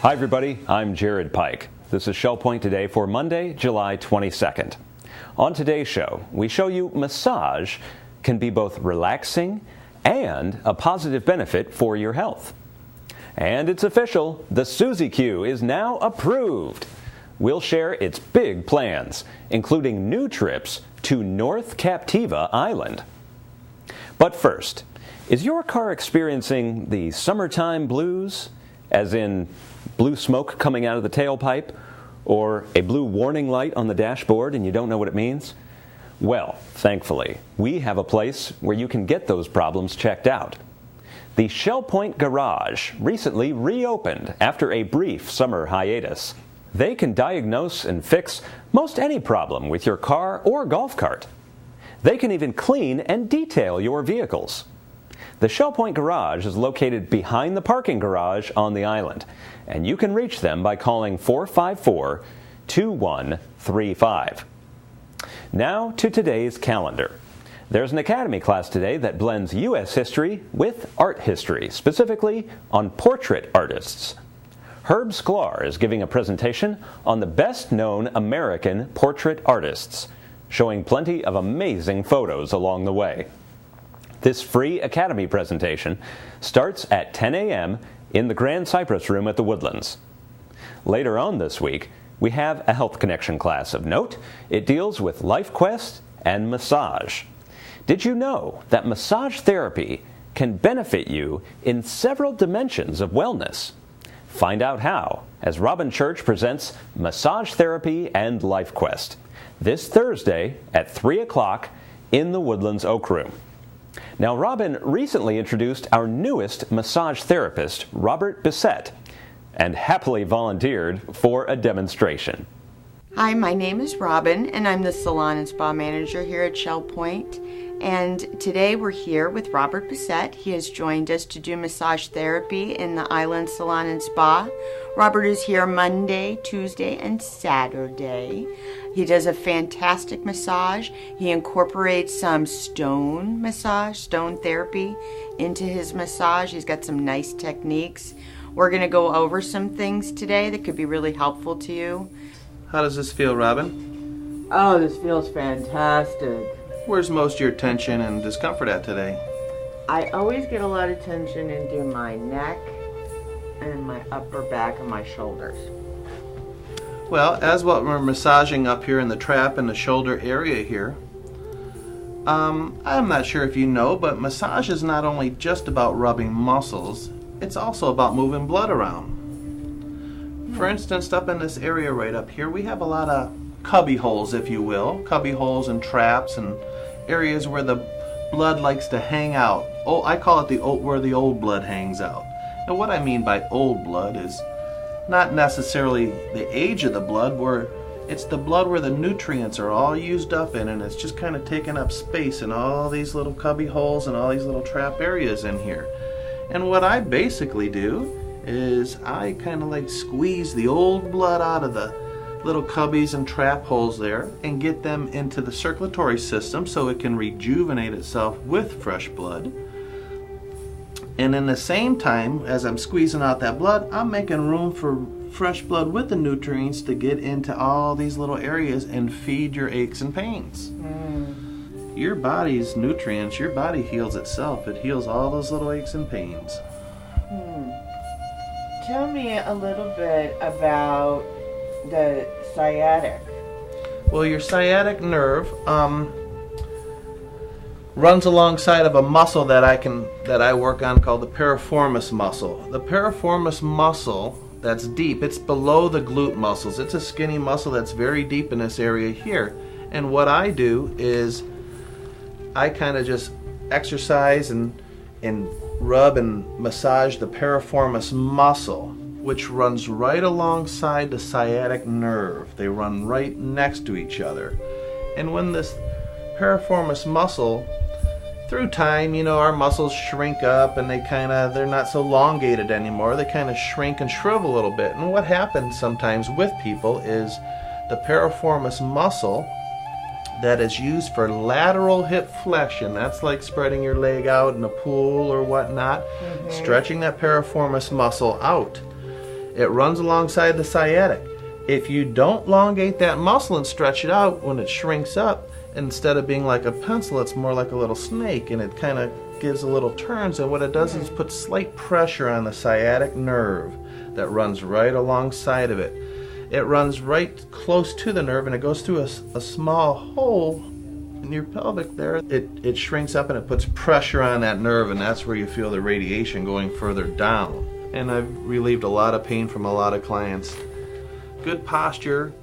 Hi everybody, I'm Jared Pike. This is Shell Point Today for Monday, July 22nd. On today's show, we show you massage can be both relaxing and a positive benefit for your health. And it's official, the Suzy Q is now approved. We'll share its big plans, including new trips to North Captiva Island. But first, is your car experiencing the summertime blues, as in blue smoke coming out of the tailpipe, or a blue warning light on the dashboard and you don't know what it means? Well, thankfully, we have a place where you can get those problems checked out. The Shell Point Garage recently reopened after a brief summer hiatus. They can diagnose and fix most any problem with your car or golf cart. They can even clean and detail your vehicles. The Shell Point Garage is located behind the parking garage on the island, and you can reach them by calling 454-2135. Now to today's calendar. There's an Academy class today that blends U.S. history with art history, specifically on portrait artists. Herb Sklar is giving a presentation on the best-known American portrait artists, showing plenty of amazing photos along the way. This free Academy presentation starts at 10 a.m. in the Grand Cypress Room at the Woodlands. Later on this week, we have a Health Connection class of note. It deals with LifeQuest and massage. Did you know that massage therapy can benefit you in several dimensions of wellness? Find out how as Robyn Church presents Massage Therapy and LifeQuest this Thursday at 3 o'clock in the Woodlands Oak Room. Now, Robyn recently introduced our newest massage therapist, Robert Bessette, and happily volunteered for a demonstration. Hi, my name is Robyn, and I'm the Salon and Spa Manager here at Shell Point. And today we're here with Robert Bessette. He has joined us to do massage therapy in the Island Salon and Spa. Robert is here Monday, Tuesday, and Saturday. He does a fantastic massage. He incorporates some stone therapy into his massage. He's got some nice techniques. We're going to go over some things today that could be really helpful to you. How does this feel, Robyn? Oh, this feels fantastic. Where's most of your tension and discomfort at today? I always get a lot of tension into my neck and my upper back and my shoulders. Well, as what we're massaging up here in the trap and the shoulder area here, I'm not sure if you know, but massage is not only just about rubbing muscles, it's also about moving blood around. For instance, up in this area right up here, we have a lot of cubby holes, if you will, cubby holes and traps and areas where the blood likes to hang out. Oh, I call it where the old blood hangs out. And what I mean by old blood is not necessarily the age of the blood, where it's the blood where the nutrients are all used up in, and it's just kind of taking up space in all these little cubby holes and all these little trap areas in here. And what I basically do is I kind of like squeeze the old blood out of the little cubbies and trap holes there and get them into the circulatory system so it can rejuvenate itself with fresh blood. And in the same time, as I'm squeezing out that blood, I'm making room for fresh blood with the nutrients to get into all these little areas and feed your aches and pains. Your body's nutrients, your body heals itself. It heals all those little aches and pains. Tell me a little bit about the sciatic. Well, your sciatic nerve runs alongside of a muscle that I work on called the piriformis muscle. The piriformis muscle, that's deep. It's below the glute muscles. It's a skinny muscle that's very deep in this area here. And what I do is I kind of just exercise and rub and massage the piriformis muscle, which runs right alongside the sciatic nerve. They run right next to each other. And when this piriformis muscle, through time, our muscles shrink up and they're not so elongated anymore. They kind of shrink and shrivel a little bit. And what happens sometimes with people is the piriformis muscle that is used for lateral hip flexion. That's like spreading your leg out in a pool or whatnot, stretching that piriformis muscle out. It runs alongside the sciatic. If you don't elongate that muscle and stretch it out, when it shrinks up, instead of being like a pencil, it's more like a little snake, and it kind of gives a little turns, and what it does is put slight pressure on the sciatic nerve that runs right alongside of it. It runs right close to the nerve, and it goes through a small hole in your pelvic there. It shrinks up and it puts pressure on that nerve, and that's where you feel the radiation going further down. And I've relieved a lot of pain from a lot of clients. Good posture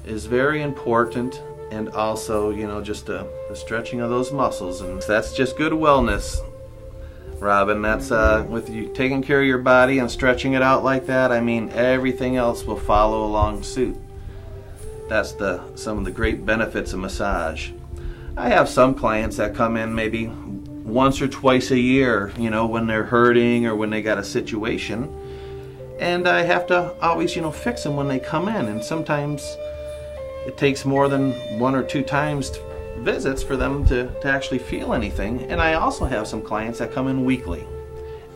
is very important, and also, just the stretching of those muscles, and that's just good wellness, Robyn. That's with you taking care of your body and stretching it out like that, everything else will follow along suit. That's some of the great benefits of massage. I have some clients that come in maybe once or twice a year, when they're hurting or when they got a situation, and I have to always, fix them when they come in, and sometimes it takes more than 1 or 2 times visits for them to actually feel anything. And I also have some clients that come in weekly,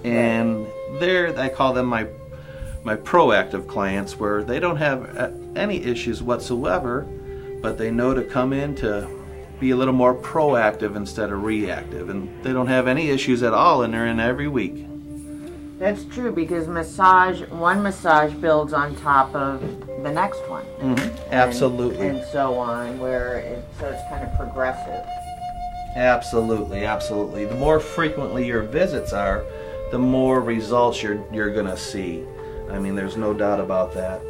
and I call them my proactive clients, where they don't have any issues whatsoever, but they know to come in to be a little more proactive instead of reactive, and they don't have any issues at all, and they're in every week. That's true, because one massage builds on top of the next one. Mm-hmm. Absolutely. And so on, so it's kind of progressive. Absolutely. The more frequently your visits are, the more results you're going to see. There's no doubt about that.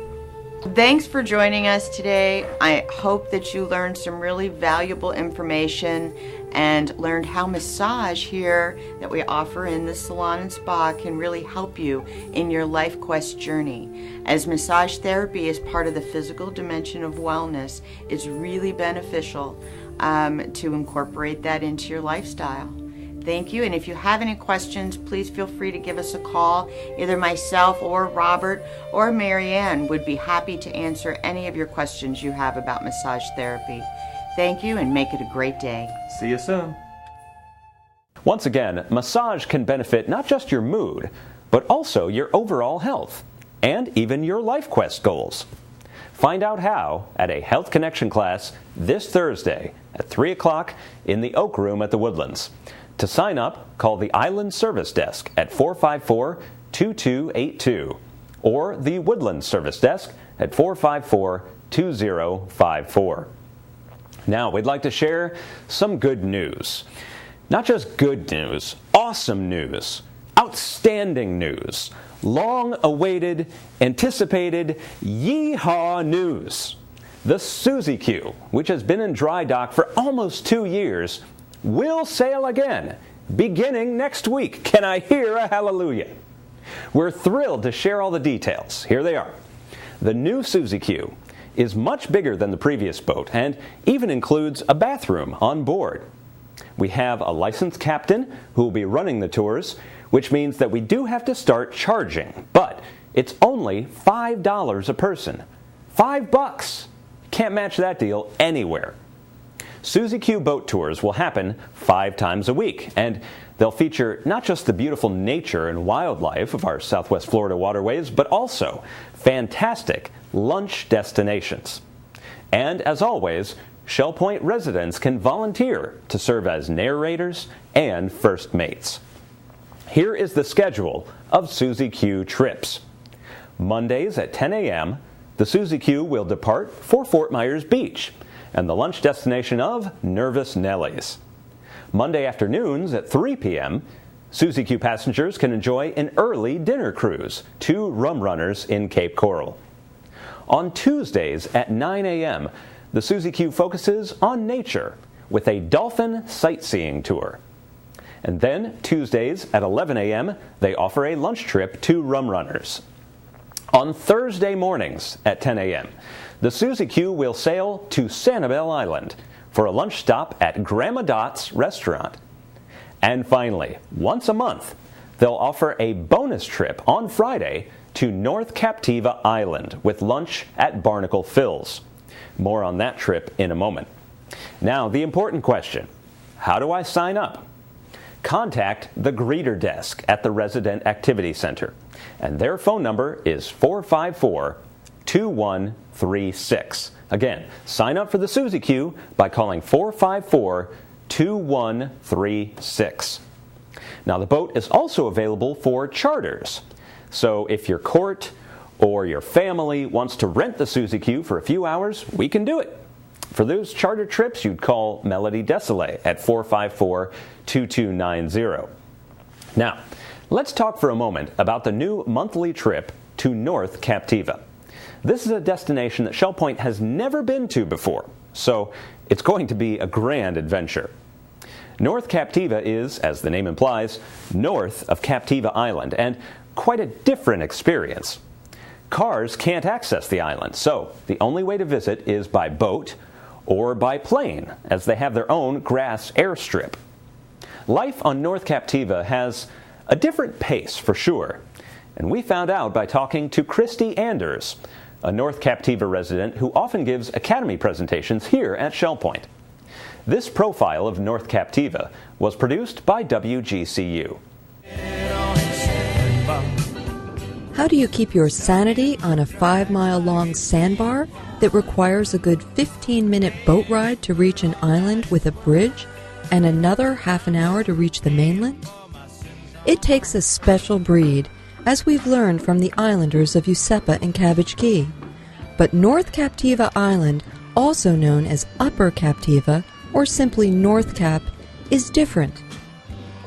Thanks for joining us today. I hope that you learned some really valuable information and learned how massage here that we offer in the salon and spa can really help you in your life quest journey. As massage therapy is part of the physical dimension of wellness, it's really beneficial to incorporate that into your lifestyle. Thank you, and if you have any questions, please feel free to give us a call. Either myself or Robert or Marianne would be happy to answer any of your questions you have about massage therapy. Thank you, and make it a great day. See you soon. Once again, massage can benefit not just your mood, but also your overall health, and even your life quest goals. Find out how at a Health Connection class this Thursday at 3 o'clock in the Oak Room at the Woodlands. To sign up, call the Island Service Desk at 454-2282 or the Woodlands Service Desk at 454-2054. Now, we'd like to share some good news. Not just good news, awesome news, outstanding news, long-awaited, anticipated, yee-haw news. The Suzy Q, which has been in dry dock for almost 2 years, will sail again, beginning next week. Can I hear a hallelujah? We're thrilled to share all the details. Here they are. The new Suzy Q is much bigger than the previous boat and even includes a bathroom on board. We have a licensed captain who will be running the tours, which means that we do have to start charging, but it's only $5 a person. $5! Can't match that deal anywhere. Suzy Q boat tours will happen 5 times a week, and they'll feature not just the beautiful nature and wildlife of our Southwest Florida waterways, but also fantastic lunch destinations. And as always, Shell Point residents can volunteer to serve as narrators and first mates. Here is the schedule of Suzy Q trips. Mondays at 10 a.m., the Suzy Q will depart for Fort Myers Beach and the lunch destination of Nervous Nellies. Monday afternoons at 3 p.m., Suzy Q passengers can enjoy an early dinner cruise to Rum Runners in Cape Coral. On Tuesdays at 9 a.m., the Suzy Q focuses on nature with a dolphin sightseeing tour. And then Tuesdays at 11 a.m., they offer a lunch trip to Rum Runners. On Thursday mornings at 10 a.m., the Suzy Q will sail to Sanibel Island for a lunch stop at Grandma Dot's restaurant. And finally, once a month, they'll offer a bonus trip on Friday to North Captiva Island with lunch at Barnacle Phil's. More on that trip in a moment. Now, the important question: how do I sign up? contact the greeter desk at the Resident Activity Center. And their phone number is 454-2136. Again, sign up for the Suzy Q by calling 454-2136. Now, the boat is also available for charters. So if your court or your family wants to rent the Suzy Q for a few hours, we can do it. For those charter trips, you'd call Melody Desolé at 454-2290. Now, let's talk for a moment about the new monthly trip to North Captiva. This is a destination that Shell Point has never been to before, so it's going to be a grand adventure. North Captiva is, as the name implies, north of Captiva Island, and quite a different experience. Cars can't access the island, so the only way to visit is by boat or by plane, as they have their own grass airstrip. Life on North Captiva has a different pace, for sure, and we found out by talking to Christy Anders, a North Captiva resident who often gives academy presentations here at Shell Point. This profile of North Captiva was produced by WGCU. How do you keep your sanity on a 5-mile-long sandbar that requires a good 15-minute boat ride to reach an island with a bridge and another half an hour to reach the mainland? It takes a special breed, as we've learned from the islanders of Usepa and Cabbage Key. But North Captiva Island, also known as Upper Captiva or simply North Cap, is different.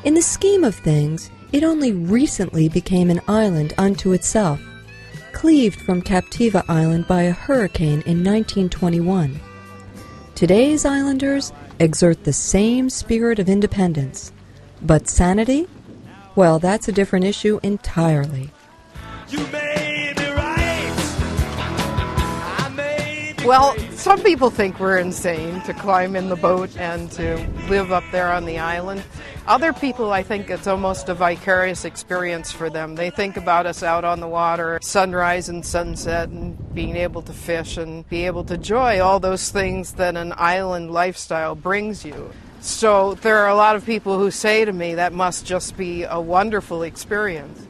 In the scheme of things, it only recently became an island unto itself, cleaved from Captiva Island by a hurricane in 1921. Today's islanders exert the same spirit of independence. But sanity? Well, that's a different issue entirely. You made me right. I made me Well, crazy. some people think we're insane to climb in the boat and to live up there on the island. Other people, I think it's almost a vicarious experience for them. They think about us out on the water, sunrise and sunset, and being able to fish and be able to enjoy all those things that an island lifestyle brings you. So there are a lot of people who say to me that must just be a wonderful experience.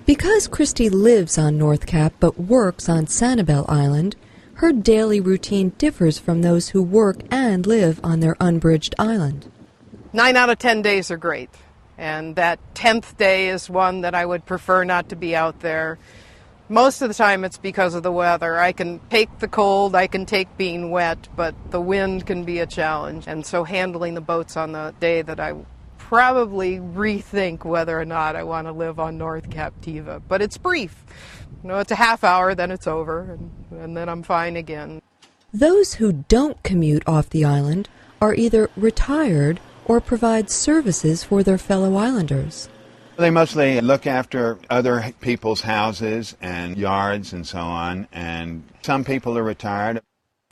Because Christy lives on North Cap but works on Sanibel Island, her daily routine differs from those who work and live on their unbridged island. 9 out of 10 days are great, and that 10th day is one that I would prefer not to be out there. Most of the time it's because of the weather. I can take the cold, I can take being wet, but the wind can be a challenge. And so handling the boats on the day that I probably rethink whether or not I want to live on North Captiva. But it's brief. You know, it's a half hour, then it's over, and then I'm fine again. Those who don't commute off the island are either retired or provide services for their fellow islanders. They mostly look after other people's houses and yards and so on, and some people are retired.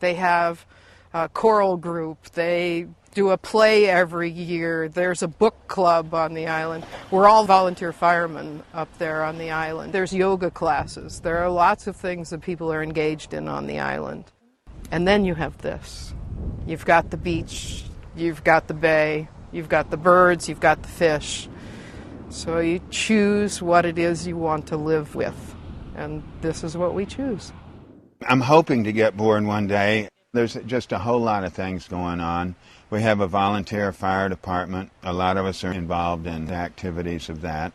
They have a choral group. They do a play every year. There's a book club on the island. We're all volunteer firemen up there on the island. There's yoga classes. There are lots of things that people are engaged in on the island. And then you have this. You've got the beach, you've got the bay, you've got the birds, you've got the fish. So you choose what it is you want to live with. And this is what we choose. I'm hoping to get bored one day. There's just a whole lot of things going on. We have a volunteer fire department. A lot of us are involved in the activities of that.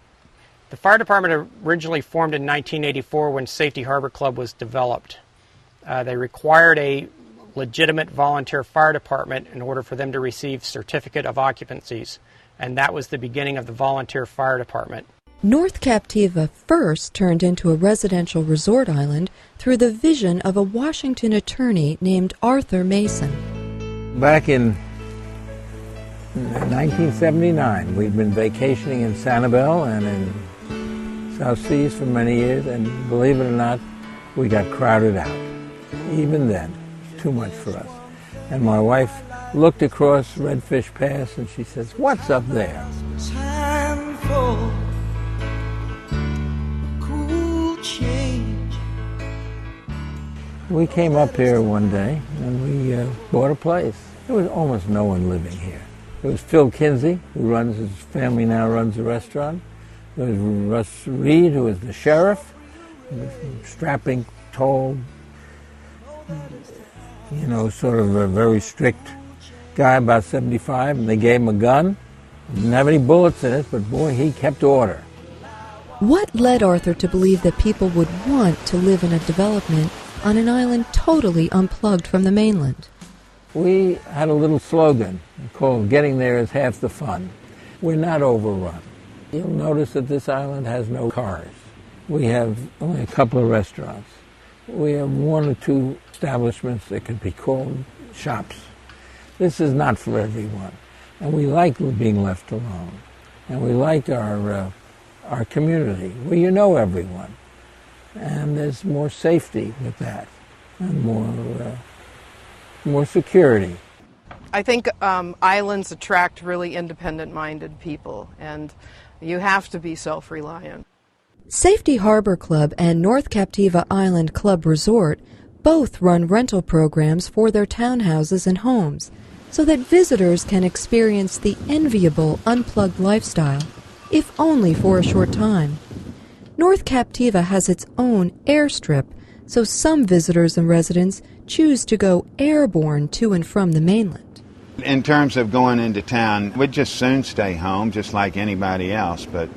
The fire department originally formed in 1984 when Safety Harbor Club was developed. They required a legitimate volunteer fire department in order for them to receive certificate of occupancies, and that was the beginning of the volunteer fire department. North Captiva first turned into a residential resort island through the vision of a Washington attorney named Arthur Mason. Back in 1979, we'd been vacationing in Sanibel and in South Seas for many years, and believe it or not, we got crowded out. Even then, too much for us. And my wife looked across Redfish Pass and she says, "What's up there?" Time for cool change. We came up here one day and we bought a place. There was almost no one living here. There was Phil Kinsey, his family now runs the restaurant. There was Russ Reed, who was the sheriff, strapping, tall, sort of a very strict guy, about 75, and they gave him a gun. Didn't have any bullets in it, but boy, he kept order. What led Arthur to believe that people would want to live in a development on an island totally unplugged from the mainland? We had a little slogan called "Getting there is half the fun." We're not overrun. You'll notice that this island has no cars. We have only a couple of restaurants. We have one or two establishments that could be called shops. This is not for everyone. And we like being left alone. And we like our community, where you know everyone. And there's more safety with that, and more security. I think islands attract really independent-minded people, and you have to be self-reliant. Safety Harbor Club and North Captiva Island Club Resort both run rental programs for their townhouses and homes so that visitors can experience the enviable unplugged lifestyle, if only for a short time. North Captiva has its own airstrip, so some visitors and residents choose to go airborne to and from the mainland. In terms of going into town, we'd just soon stay home, just like anybody else, but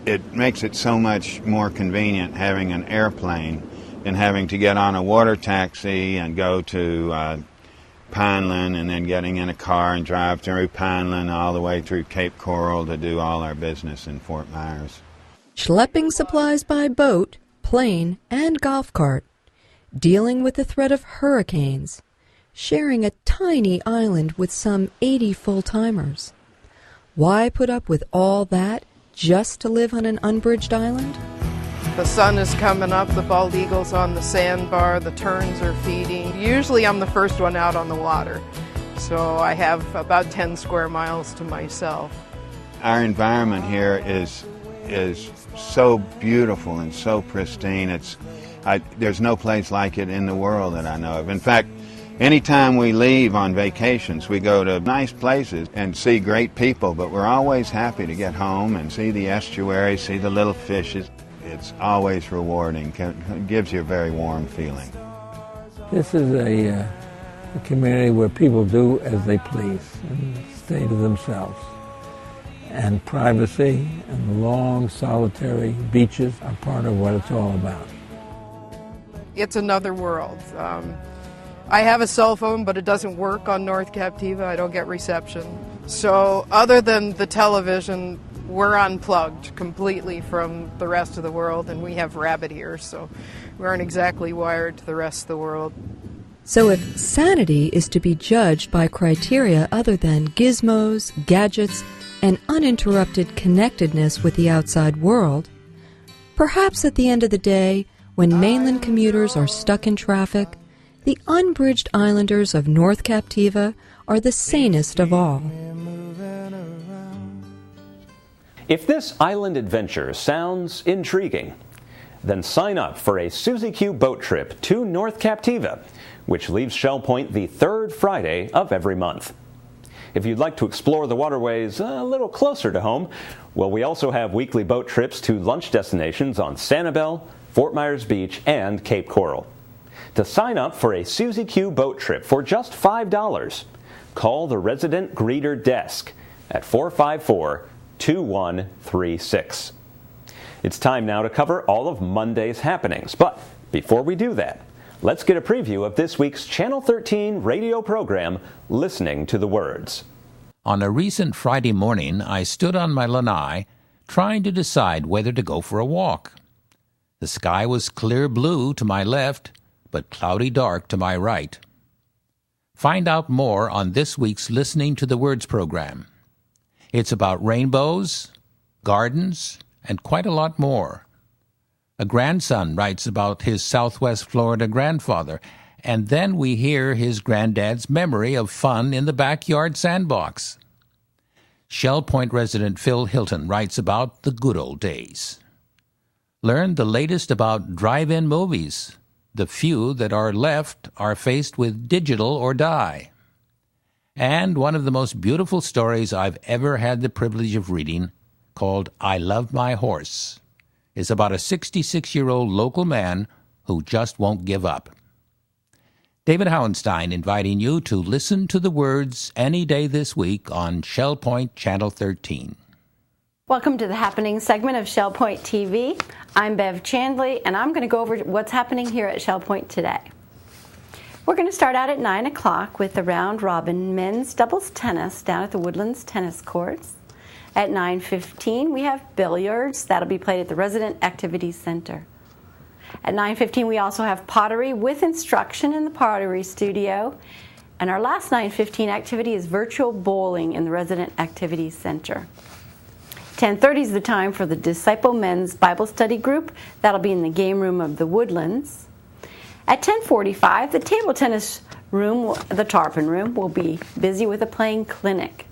it makes it so much more convenient having an airplane than having to get on a water taxi and go to Pineland and then getting in a car and drive through Pineland all the way through Cape Coral to do all our business in Fort Myers. Schlepping supplies by boat, plane, and golf cart, dealing with the threat of hurricanes, sharing a tiny island with some 80 full-timers. Why put up with all that just to live on an unbridged island? The sun is coming up, the bald eagle's on the sandbar, the terns are feeding. Usually I'm the first one out on the water, so I have about 10 square miles to myself. Our environment here is so beautiful and so pristine. There's no place like it in the world that I know of. In fact, anytime we leave on vacations, we go to nice places and see great people, but we're always happy to get home and see the estuary, see the little fishes. It's always rewarding. It gives you a very warm feeling. This is a community where people do as they please and stay to themselves. And privacy and the long, solitary beaches are part of what it's all about. It's another world. I have a cell phone, but it doesn't work on North Captiva. I don't get reception. So other than the television, we're unplugged completely from the rest of the world, and we have rabbit ears, so we aren't exactly wired to the rest of the world. So if sanity is to be judged by criteria other than gizmos, gadgets, and uninterrupted connectedness with the outside world, perhaps at the end of the day, when mainland commuters are stuck in traffic, the unbridged islanders of North Captiva are the sanest of all. If this island adventure sounds intriguing, then sign up for a Susie Q boat trip to North Captiva, which leaves Shell Point the third Friday of every month. If you'd like to explore the waterways a little closer to home, well, we also have weekly boat trips to lunch destinations on Sanibel, Fort Myers Beach, and Cape Coral. To sign up for a Susie Q boat trip for just $5, call the resident greeter desk at 454-2136. It's time now to cover all of Monday's happenings, but before we do that, let's get a preview of this week's Channel 13 radio program, Listening to the Words. On a recent Friday morning, I stood on my lanai trying to decide whether to go for a walk. The sky was clear blue to my left, but cloudy dark to my right. Find out more on this week's Listening to the Words program. It's about rainbows, gardens, and quite a lot more. A grandson writes about his Southwest Florida grandfather, and then we hear his granddad's memory of fun in the backyard sandbox. Shell Point resident Phil Hilton writes about the good old days. Learn the latest about drive-in movies. The few that are left are faced with digital or die. and one of the most beautiful stories I've ever had the privilege of reading, called I Love My Horse, is about a 66-year-old local man who just won't give up. David Howenstein inviting you to listen to the words any day this week on Shell Point Channel 13. Welcome to the Happening segment of Shell Point TV. I'm Bev Chandley, and I'm going to go over what's happening here at Shell Point today. We're going to start out at 9 o'clock with the round robin men's doubles tennis down at the Woodlands tennis courts. At 9:15, we have billiards. That'll be played at the Resident Activities Center. At 9:15, we also have pottery with instruction in the pottery studio. And our last 9:15 activity is virtual bowling in the Resident Activities Center. 10:30 is the time for the Disciple Men's Bible Study Group. That'll be in the game room of the Woodlands. At 10:45, the table tennis room, the Tarpon room, will be busy with a playing clinic.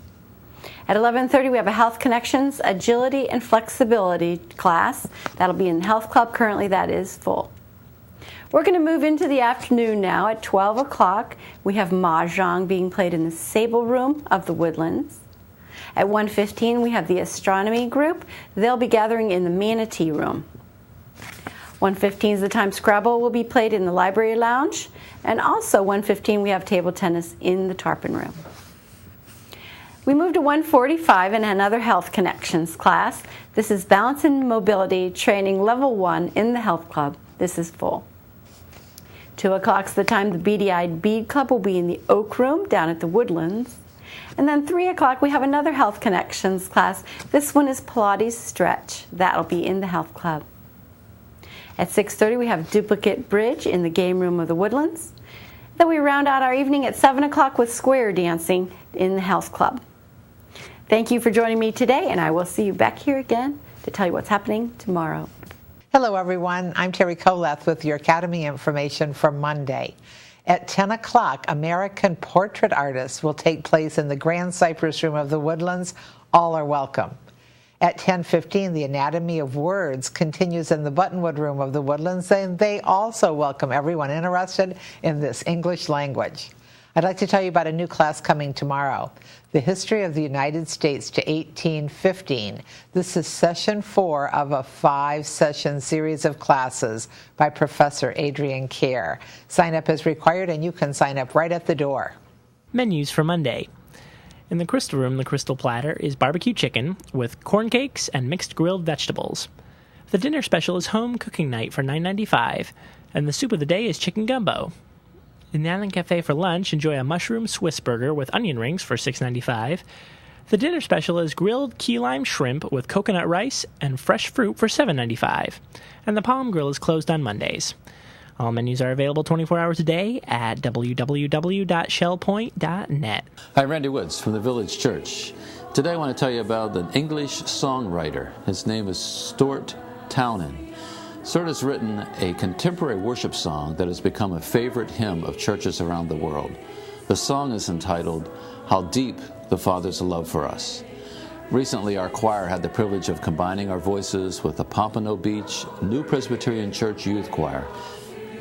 At 11:30, we have a Health Connections Agility and Flexibility class. That'll be in the Health Club. Currently, that is full. We're going to move into the afternoon now. At 12 o'clock, we have Mahjong being played in the Sable room of the Woodlands. At 1:15, we have the Astronomy group. They'll be gathering in the Manatee room. 1:15 is the time Scrabble will be played in the Library Lounge. And also 1:15, we have table tennis in the Tarpon room. We move to 1:45 and another Health Connections class. This is Balance and Mobility Training Level 1 in the Health Club. This is full. 2 o'clock is the time the Beady-Eyed Bead Club will be in the Oak Room down at the Woodlands. And then 3 o'clock, we have another Health Connections class. This one is Pilates Stretch. That'll be in the Health Club. At 6:30, we have Duplicate Bridge in the game room of the Woodlands. Then we round out our evening at 7 o'clock with Square Dancing in the Health Club. Thank you for joining me today, and I will see you back here again to tell you what's happening tomorrow. Hello, everyone. I'm Terry Koleth with your Academy information for Monday. At 10 o'clock, American Portrait Artists will take place in the Grand Cypress Room of the Woodlands. All are welcome. At 10:15, the Anatomy of Words continues in the Buttonwood Room of the Woodlands, and they also welcome everyone interested in this English language. I'd like to tell you about a new class coming tomorrow, The History of the United States to 1815. This is session 4 of a 5-session series of classes by Professor Adrian Kerr. Sign up is required, and you can sign up right at the door. Menus for Monday. In the Crystal Room, the Crystal Platter is barbecue chicken with corn cakes and mixed grilled vegetables. The dinner special is home cooking night for $9.95, and the soup of the day is chicken gumbo. In the Island Cafe for lunch, enjoy a mushroom Swiss burger with onion rings for $6.95. The dinner special is grilled key lime shrimp with coconut rice and fresh fruit for $7.95. And the Palm Grill is closed on Mondays. All menus are available 24 hours a day at www.shellpoint.net. Hi, Randy Woods from the Village Church. Today I want to tell you about an English songwriter. His name is Stuart Townend. Stuart has written a contemporary worship song that has become a favorite hymn of churches around the world. The song is entitled, How Deep the Father's Love for Us. Recently, our choir had the privilege of combining our voices with the Pompano Beach New Presbyterian Church Youth Choir.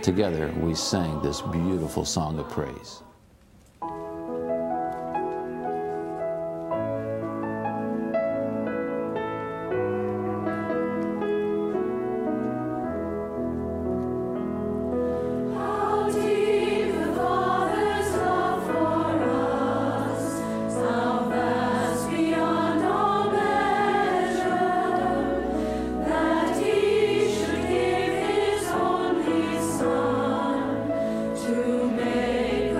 Together, we sang this beautiful song of praise. To make a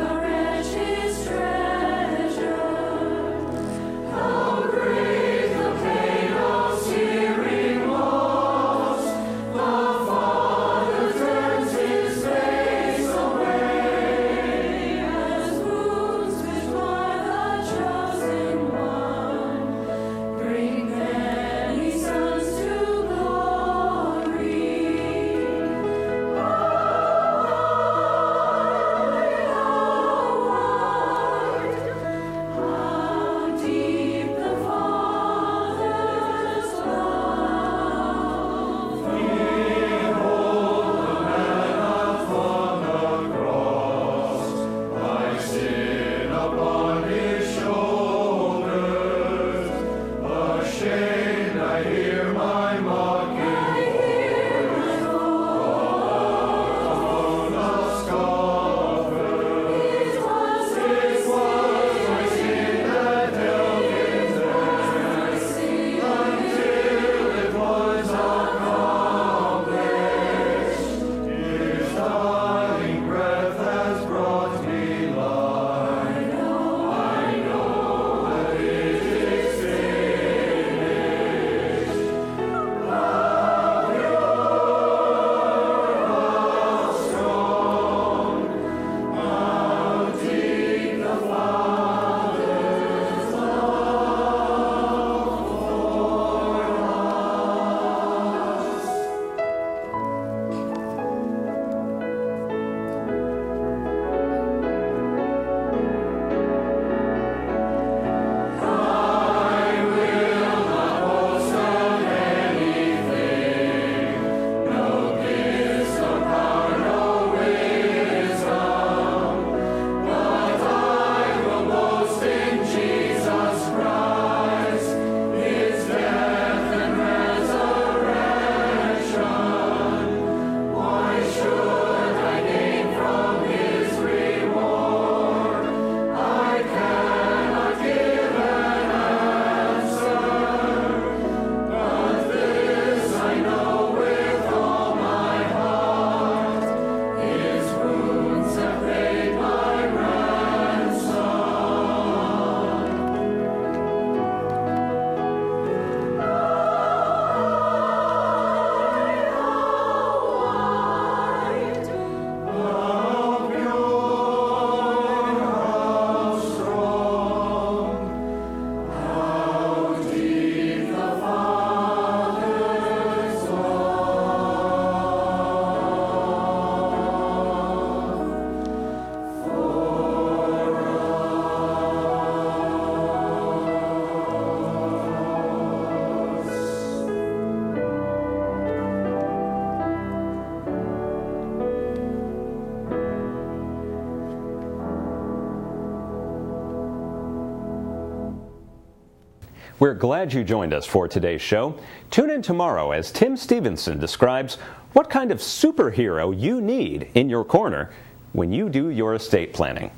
We're glad you joined us for today's show. Tune in tomorrow as Tim Stevenson describes what kind of superhero you need in your corner when you do your estate planning.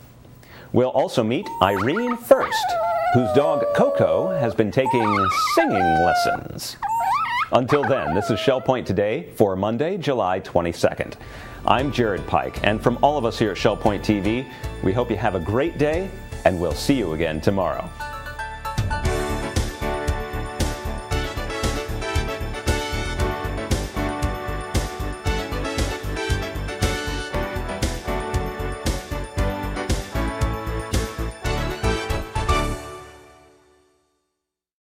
We'll also meet Irene First, whose dog Coco has been taking singing lessons. Until then, this is Shell Point Today for Monday, July 22nd. I'm Jared Pike, and from all of us here at Shell Point TV, we hope you have a great day, and we'll see you again tomorrow.